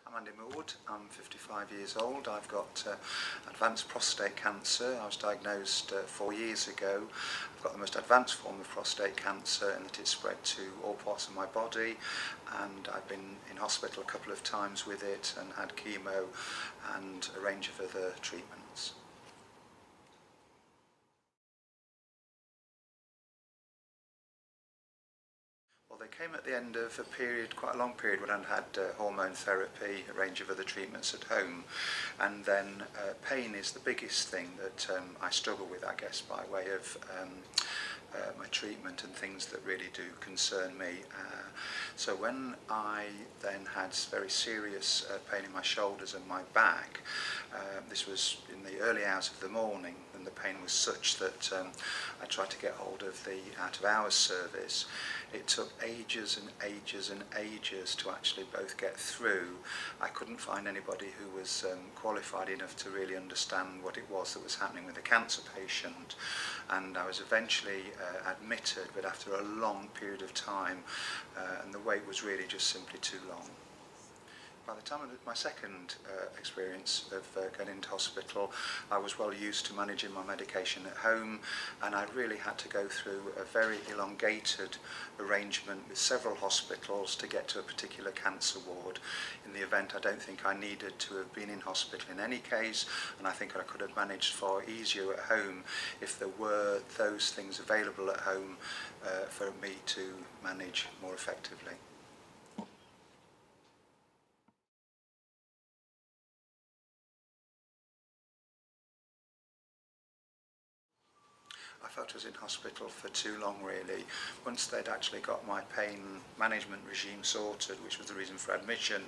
I'm Andy Millward, I'm 55 years old, I've got advanced prostate cancer. I was diagnosed 4 years ago. I've got the most advanced form of prostate cancer in that it's spread to all parts of my body, and I've been in hospital a couple of times with it and had chemo and a range of other treatments. Well, they came at the end of a period, quite a long period, when I'd had hormone therapy, a range of other treatments at home, and then pain is the biggest thing that I struggle with, I guess, by way of my treatment and things that really do concern me. So when I then had very serious pain in my shoulders and my back, this was in the early hours of the morning, and the pain was such that I tried to get hold of the out-of-hours service. It took ages and ages and ages to actually both get through. I couldn't find anybody who was qualified enough to really understand what it was that was happening with a cancer patient, and I was eventually admitted, but after a long period of time, and the wait was really just simply too long. By the time of my second experience of going into hospital, I was well used to managing my medication at home, and I really had to go through a very elongated arrangement with several hospitals to get to a particular cancer ward. In the event, I don't think I needed to have been in hospital in any case, and I think I could have managed far easier at home if there were those things available at home for me to manage more effectively. I felt I was in hospital for too long, really. Once they'd actually got my pain management regime sorted, which was the reason for admission,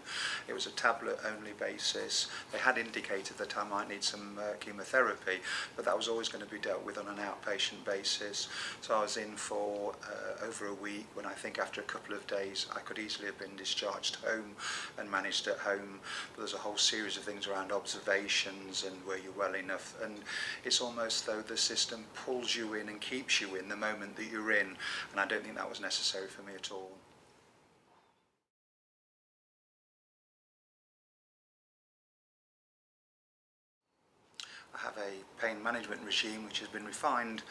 it was a tablet-only basis. They had indicated that I might need some chemotherapy, but that was always going to be dealt with on an outpatient basis. So I was in for over a week, when I think after a couple of days I could easily have been discharged home and managed at home. But there's a whole series of things around observations and were you well enough, and it's almost though the system pulls you in and keeps you in the moment that you're in, and I don't think that was necessary for me at all. I have a pain management regime which has been refined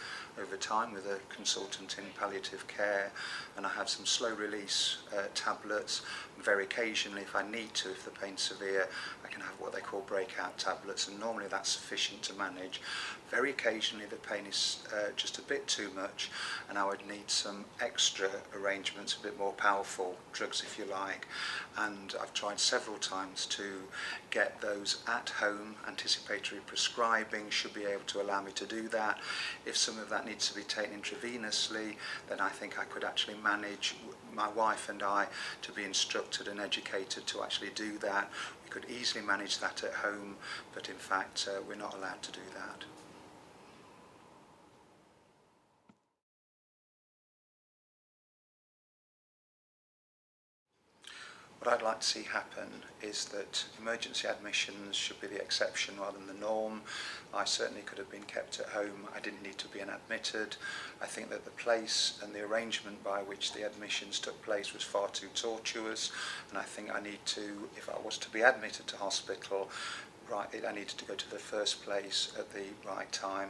over time with a consultant in palliative care, and I have some slow release tablets. Very occasionally, if I need to, if the pain's severe, I can have what they call breakout tablets, and normally that's sufficient to manage. Very occasionally the pain is just a bit too much, and I would need some extra arrangements, a bit more powerful drugs if you like, and I've tried several times to get those at home. Anticipatory prescribing should be able to allow me to do that. If some of that needs to be taken intravenously, then I think I could actually manage, my wife and I, to be instructed and educated to actually do that. We could easily manage that at home, but in fact we're not allowed to do that. What I'd like to see happen is that emergency admissions should be the exception rather than the norm. I certainly could have been kept at home. I didn't need to be admitted. I think that the place and the arrangement by which the admissions took place was far too tortuous, and I think I need to, if I was to be admitted to hospital, I needed to go to the first place at the right time,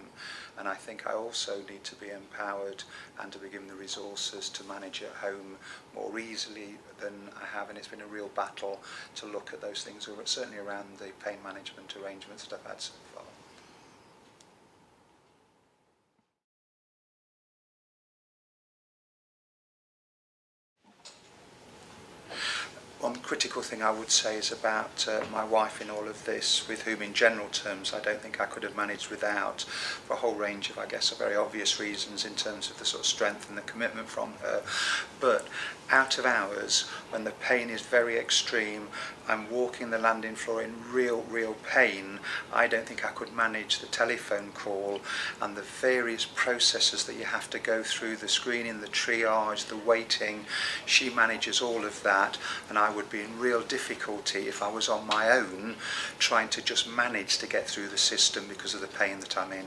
and I think I also need to be empowered and to be given the resources to manage at home more easily than I have, and it's been a real battle to look at those things, certainly around the pain management arrangements that I've had so far. One critical thing I would say is about my wife in all of this, with whom in general terms I don't think I could have managed without, for a whole range of, I guess, very obvious reasons in terms of the sort of strength and the commitment from her. But out of hours, when the pain is very extreme, I'm walking the landing floor in real pain, I don't think I could manage the telephone call and the various processes that you have to go through, the screening, the triage, the waiting. She manages all of that, and I would be in real difficulty if I was on my own trying to just manage to get through the system because of the pain that I'm in.